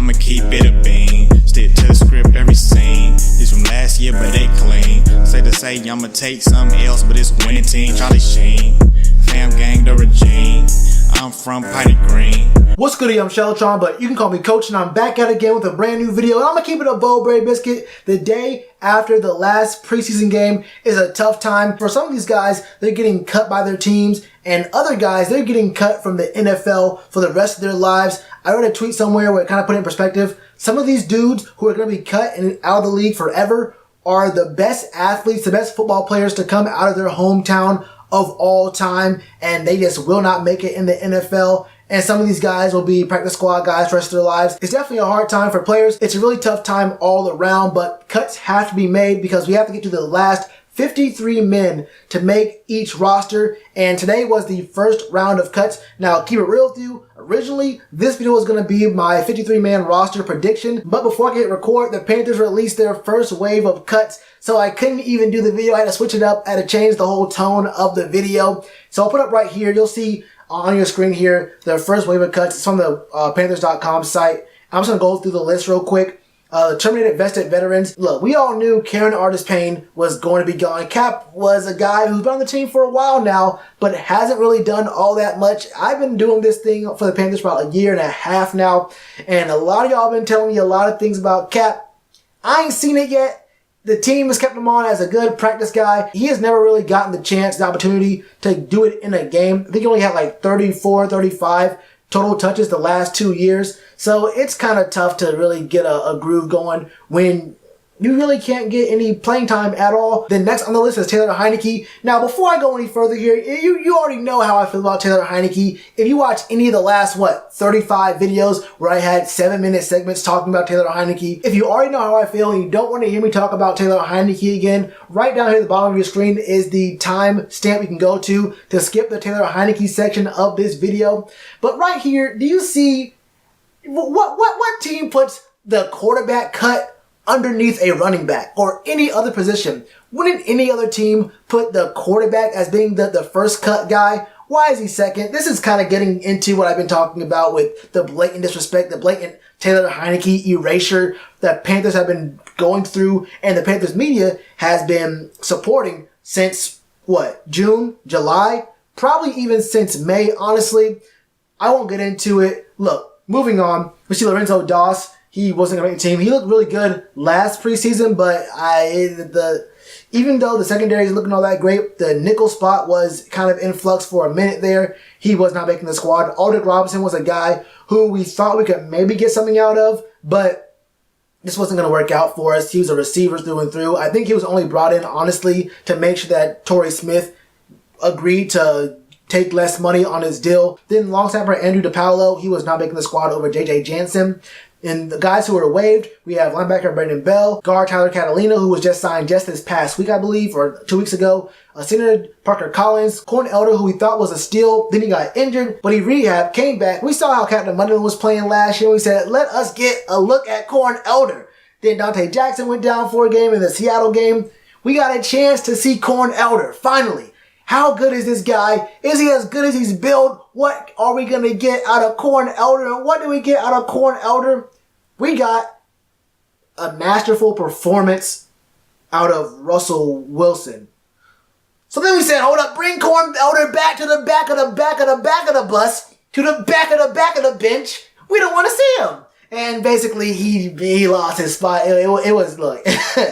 I'ma keep it a bean. Stick to the script, every scene. This from last year, but they clean. Say to say, I'ma take something else, but it's winning team. Charlie Sheen, fam gang, the regime. I'm from Piney Green. What's good, I'm Shellitronnn, but you can call me Coach, and I'm back at it again with a brand new video. And I'm gonna keep it a Bowberry biscuit. The day after the last preseason game is a tough time for some of these guys. They're getting cut by their teams, and other guys, they're getting cut from the NFL for the rest of their lives. I read a tweet somewhere where it kind of put it in perspective. Some of these dudes who are going to be cut and out of the league forever are the best athletes, the best football players to come out of their hometown of all time, and they just will not make it in the NFL. And some of these guys will be practice squad guys for the rest of their lives. It's definitely a hard time for players. It's a really tough time all around, but cuts have to be made because we have to get to the last 53 men to make each roster, and today was the first round of cuts. Now, keep it real with you, originally this video was going to be my 53-man roster prediction, but before I hit record, the Panthers released their first wave of cuts, so I couldn't even do the video. I had to switch it up, I had to change the whole tone of the video. So I'll put up right here, you'll see on your screen here the first wave of cuts. It's from the Panthers.com site. I'm just going to go through the list real quick. The terminated vested veterans. Look, we all knew Carolina Panthers was going to be gone. Cap was a guy who's been on the team for a while now, but hasn't really done all that much. I've been doing this thing for the Panthers for about a year and a half now, and a lot of y'all been telling me a lot of things about Cap. I ain't seen it yet. The team has kept him on as a good practice guy. He has never really gotten the chance, the opportunity to do it in a game. I think he only had like 34, 35 total touches the last 2 years. So it's kind of tough to really get a groove going when you really can't get any playing time at all. Then next on the list is Taylor Heinicke. Now, before I go any further here, you already know how I feel about Taylor Heinicke. If you watch any of the last, 35 videos where I had 7-minute segments talking about Taylor Heinicke, if you already know how I feel and you don't want to hear me talk about Taylor Heinicke again, right down here at the bottom of your screen is the time stamp you can go to skip the Taylor Heinicke section of this video. But right here, do you see what team puts the quarterback cut underneath a running back or any other position? Wouldn't any other team put the quarterback as being the first cut guy? Why is he second? This is kind of getting into what I've been talking about with the blatant disrespect, the blatant Taylor Heinicke erasure that Panthers have been going through and the Panthers media has been supporting since, June, July? Probably even since May, honestly. I won't get into it. Look, moving on, we see Lorenzo Doss. He wasn't going to make the team. He looked really good last preseason, but even though the secondary is looking all that great, the nickel spot was kind of in flux for a minute there. He was not making the squad. Aldrick Robinson was a guy who we thought we could maybe get something out of, but this wasn't going to work out for us. He was a receiver through and through. I think he was only brought in, honestly, to make sure that Torrey Smith agreed to take less money on his deal. Then long snapper Andrew DePaolo, he was not making the squad over J.J. Jansen. And the guys who were waived, we have linebacker Brandon Bell, guard Tyler Catalina, who was just signed just this past week, I believe, or 2 weeks ago. Center Parker Collins, Corn Elder, who we thought was a steal. Then he got injured, but he rehabbed, came back. We saw how Captain Munderland was playing last year. We said, let us get a look at Corn Elder. Then Dante Jackson went down for a game in the Seattle game. We got a chance to see Corn Elder, finally. How good is this guy? Is he as good as he's built? What are we going to get out of Corn Elder? And what do we get out of Corn Elder? We got a masterful performance out of Russell Wilson. So then we said, hold up, bring Corn Elder back to the back of the bus, to the back of the bench. We don't want to see him. And basically, he lost his spot. It was, look,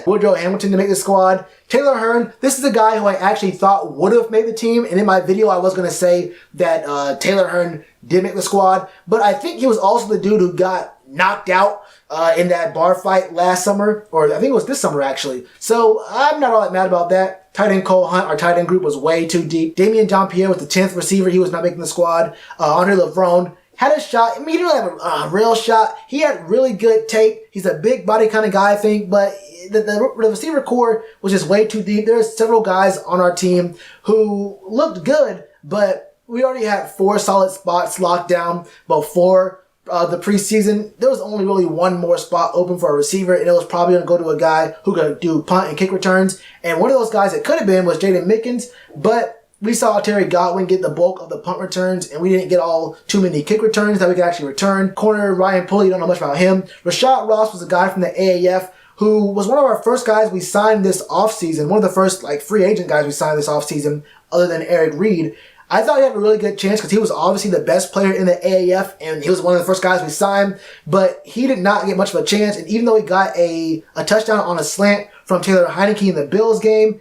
Woodrow Hamilton to make the squad. Taylor Hearn, this is a guy who I actually thought would have made the team. And in my video, I was going to say that Taylor Hearn did make the squad. But I think he was also the dude who got knocked out in that bar fight last summer. Or I think it was this summer, actually. So I'm not all that mad about that. Tight end Cole Hunt, our tight end group was way too deep. Damian Jean-Pierre was the 10th receiver. He was not making the squad. Andre Levrone had a shot. I mean, he didn't have a real shot. He had really good tape. He's a big body kind of guy, I think, but the receiver core was just way too deep. There's several guys on our team who looked good, but we already had 4 solid spots locked down before the preseason. There was only really one more spot open for a receiver, and it was probably going to go to a guy who could do punt and kick returns. And one of those guys it could have been was Jaden Mickens, but we saw Terry Godwin get the bulk of the punt returns, and we didn't get too many kick returns that we could actually return. Corner Ryan Pulley, don't know much about him. Rashad Ross was a guy from the AAF who was one of our first guys we signed this offseason, one of the first free agent guys we signed this offseason, other than Eric Reed. I thought he had a really good chance because he was obviously the best player in the AAF, and he was one of the first guys we signed, but he did not get much of a chance, and even though he got a touchdown on a slant from Taylor Heineke in the Bills game,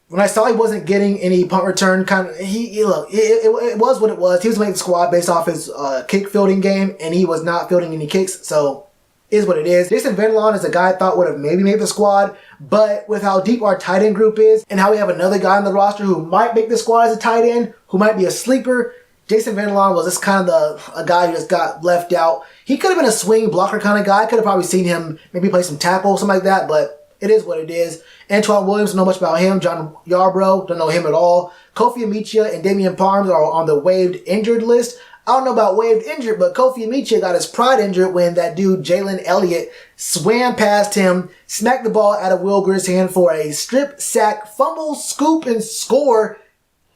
when I saw he wasn't getting any punt return, it was what it was. He was making the squad based off his kick fielding game, and he was not fielding any kicks, so is what it is. Jason Van Loan is a guy I thought would have maybe made the squad, but with how deep our tight end group is, and how we have another guy on the roster who might make the squad as a tight end, who might be a sleeper, Jason Van Loan was just kind of a guy who just got left out. He could have been a swing blocker kind of guy. I could have probably seen him maybe play some tackle, something like that, but it is what it is. Antoine Williams, don't know much about him. John Yarbrough, don't know him at all. Kofi Amichia and Damian Parms are on the waived injured list. I don't know about waived injured, but Kofi Amichia got his pride injured when that dude Jalen Elliott swam past him, smacked the ball out of Will Greer's hand for a strip, sack, fumble, scoop, and score.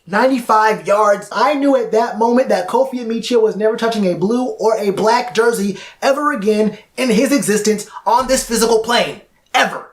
95 yards. I knew at that moment that Kofi Amichia was never touching a blue or a black jersey ever again in his existence on this physical plane. Ever.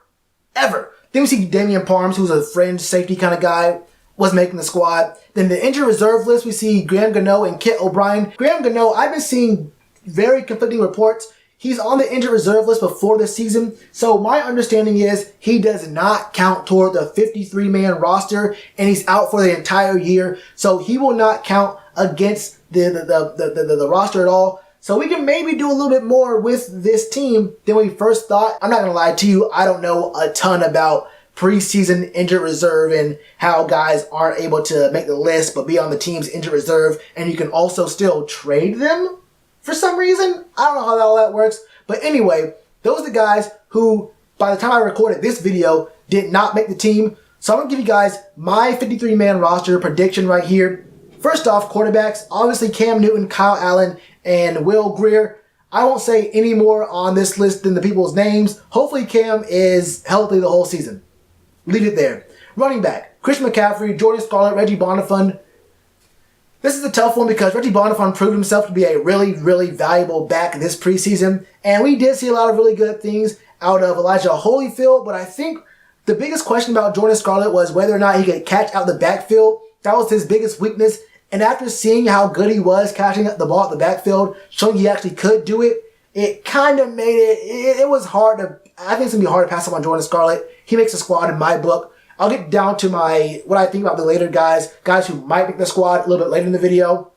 Then we see Damian Parms, who's a fringe safety kind of guy, was making the squad. Then the injured reserve list, we see Graham Gano and Kit O'Brien. Graham Gano, I've been seeing very conflicting reports. He's on the injured reserve list before this season, so my understanding is he does not count toward the 53-man roster, and he's out for the entire year, so he will not count against the roster at all. So we can maybe do a little bit more with this team than we first thought. I'm not going to lie to you, I don't know a ton about preseason injured reserve and how guys aren't able to make the list but be on the team's injured reserve, and you can also still trade them for some reason. I don't know how all that works. But anyway, those are the guys who, by the time I recorded this video, did not make the team. So I'm going to give you guys my 53-man roster prediction right here. First off, quarterbacks, obviously Cam Newton, Kyle Allen, and Will Greer. I won't say any more on this list than the people's names. Hopefully Cam is healthy the whole season. Leave it there. Running back, Chris McCaffrey, Jordan Scarlett, Reggie Bonifant. This is a tough one because Reggie Bonifant proved himself to be a really, really valuable back this preseason. And we did see a lot of really good things out of Elijah Holyfield. But I think the biggest question about Jordan Scarlett was whether or not he could catch out the backfield. That was his biggest weakness. And after seeing how good he was catching the ball at the backfield, showing he actually could do it, it kind of made it was hard to, I think it's going to be hard to pass up on Jordan Scarlett. He makes the squad in my book. I'll get down to what I think about the later guys who might make the squad a little bit later in the video.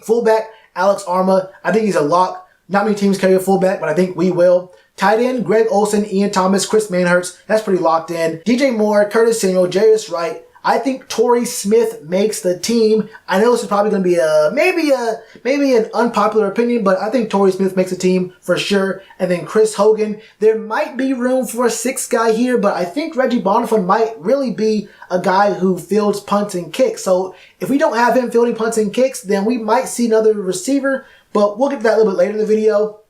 Fullback, Alex Arma. I think he's a lock. Not many teams carry a fullback, but I think we will. Tight end, Greg Olsen, Ian Thomas, Chris Manhurst. That's pretty locked in. DJ Moore, Curtis Samuel, Jarius Wright. I think Torrey Smith makes the team. I know this is probably going to be maybe an unpopular opinion, but I think Torrey Smith makes the team for sure. And then Chris Hogan. There might be room for a sixth guy here, but I think Reggie Bonifant might really be a guy who fields punts and kicks. So if we don't have him fielding punts and kicks, then we might see another receiver, but we'll get to that a little bit later in the video.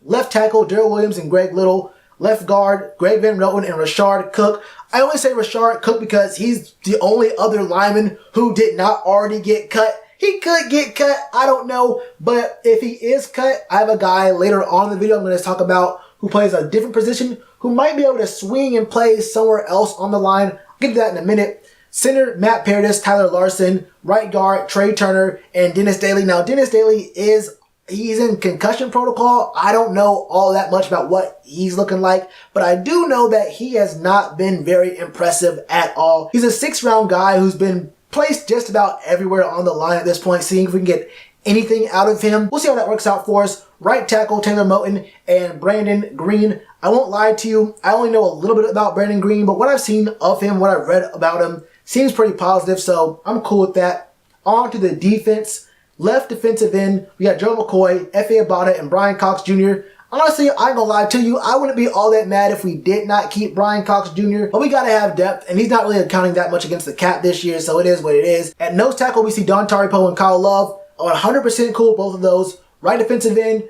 Left tackle, Darrell Williams and Greg Little. Left guard, Greg Van Roten and Rashard Cook. I only say Rashard Cook because he's the only other lineman who did not already get cut. He could get cut, I don't know. But if he is cut, I have a guy later on in the video I'm going to talk about who plays a different position, who might be able to swing and play somewhere else on the line. I'll get to that in a minute. Center, Matt Paradis, Tyler Larson. Right guard, Trey Turner and Dennis Daly. Now, Dennis Daly he's in concussion protocol. I don't know all that much about what he's looking like, but I do know that he has not been very impressive at all. He's a 6th-round guy who's been placed just about everywhere on the line at this point, seeing if we can get anything out of him. We'll see how that works out for us. Right tackle, Taylor Moton and Brandon Green. I won't lie to you, I only know a little bit about Brandon Green, but what I've seen of him, what I've read about him, seems pretty positive, so I'm cool with that. On to the defense. Left defensive end, we got Joe McCoy, F.A. Abada, and Brian Cox Jr. Honestly, I ain't gonna lie to you, I wouldn't be all that mad if we did not keep Brian Cox Jr., but we gotta have depth, and he's not really accounting that much against the cap this year, so it is what it is. At nose tackle, we see Don Taripo and Kyle Love. 100% cool with both of those. Right defensive end,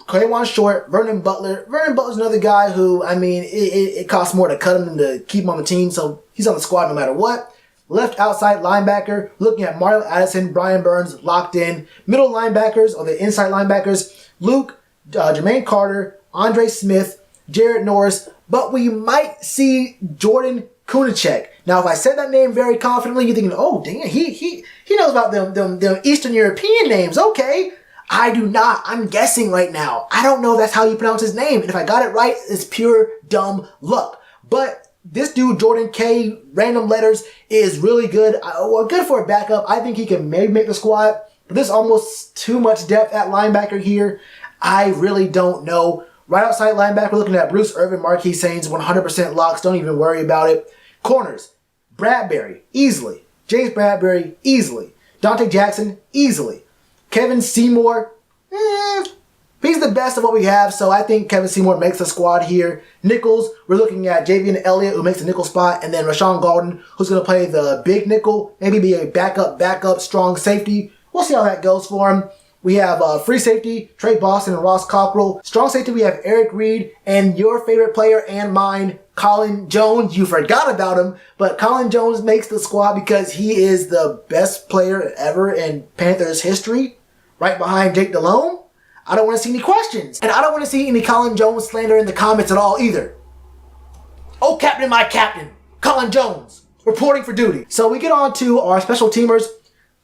K'Waun Short, Vernon Butler. Vernon Butler's another guy who, I mean, it costs more to cut him than to keep him on the team, so he's on the squad no matter what. Left outside linebacker, looking at Mario Addison, Brian Burns locked in. Middle linebackers, or the inside linebackers, Luke, Jermaine Carter, Andre Smith, Jared Norris, but we might see Jordan Kunacek. Now, if I said that name very confidently, you're thinking, oh, dang, he knows about them Eastern European names. Okay. I do not. I'm guessing right now. I don't know if that's how you pronounce his name. And if I got it right, it's pure dumb luck. But this dude, Jordan K, random letters, is really good. Well, good for a backup. I think he can maybe make the squad. But there's almost too much depth at linebacker here. I really don't know. Right outside linebacker, looking at Bruce Irvin, Marquis Saints, 100% locks. Don't even worry about it. Corners, Bradbury, easily. James Bradbury, easily. Dante Jackson, easily. Kevin Seymour, he's the best of what we have, so I think Kevin Seymour makes the squad here. Nickels, we're looking at Javian Elliott, who makes the nickel spot, and then Rashawn Golden, who's going to play the big nickel, maybe be a backup, strong safety. We'll see how that goes for him. We have free safety, Trey Boston and Ross Cockrell. Strong safety, we have Eric Reed, and your favorite player and mine, Colin Jones. You forgot about him, but Colin Jones makes the squad because he is the best player ever in Panthers history, right behind Jake Delhomme. I don't want to see any questions, and I don't want to see any Colin Jones slander in the comments at all either. Oh, Captain, my Captain, Colin Jones, reporting for duty. So we get on to our special teamers.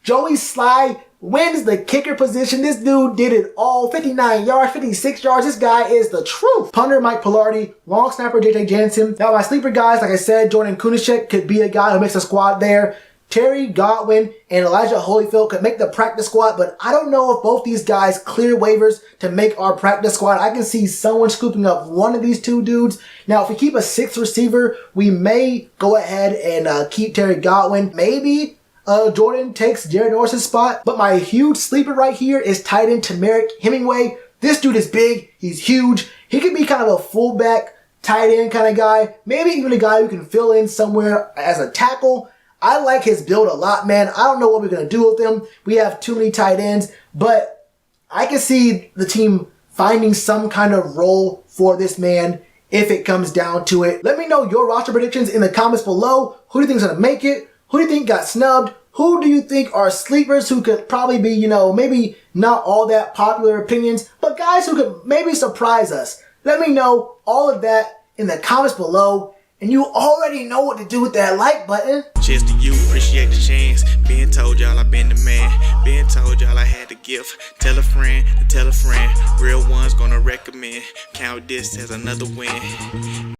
Joey Sly wins the kicker position. This dude did it all. 59 yards, 56 yards. This guy is the truth. Punter Mike Pilardi, long snapper JJ Jansen. Now my sleeper guys, like I said, Jordan Kunacek could be a guy who makes a squad there. Terry Godwin and Elijah Holyfield could make the practice squad, but I don't know if both these guys clear waivers to make our practice squad. I can see someone scooping up one of these two dudes. Now, if we keep a sixth receiver, we may go ahead and keep Terry Godwin. Maybe Jordan takes Jared Norris' spot, but my huge sleeper right here is tight end Tamarick Hemingway. This dude is big. He's huge. He could be kind of a fullback, tight end kind of guy. Maybe even a guy who can fill in somewhere as a tackle. I like his build a lot, man. I don't know what we're going to do with him. We have too many tight ends, but I can see the team finding some kind of role for this man if it comes down to it. Let me know your roster predictions in the comments below. Who do you think is going to make it? Who do you think got snubbed? Who do you think are sleepers who could probably be, maybe not all that popular opinions, but guys who could maybe surprise us? Let me know all of that in the comments below. And you already know what to do with that like button. Cheers to you, appreciate the chance. Been told y'all I been the man. Been told y'all I had the gift. Tell a friend to tell a friend. Real ones gonna recommend. Count this as another win.